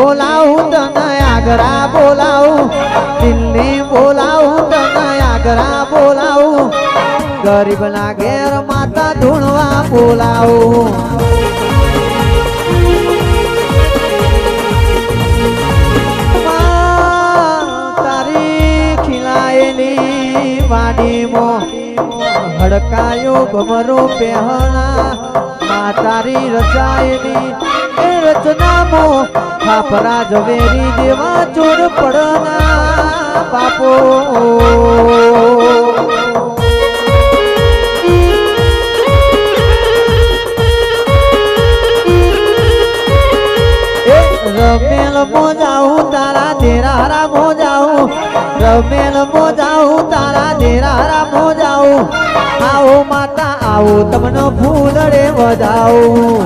બોલાવું તને આગરા બોલાવું દિલ્હી બોલાવું તને આગરા બોલાવું ગરીબના ઘેર માતા ધૂણવા બોલાવું તારી ખીલાયેલી વાડીમાં હડકાયો ભમરો પહેણા તારી રચાયેલી એ રચનામાં ખાપરા ઝવેરી દેવા ચોર પડના બાપો રમેલ મોજાઉં તારા દેરારા મોજાઉં રમેલ મોજાઉં તારા દેરારા મોજાઉં આવો માતા આવો તમને ફૂલડે વધાવું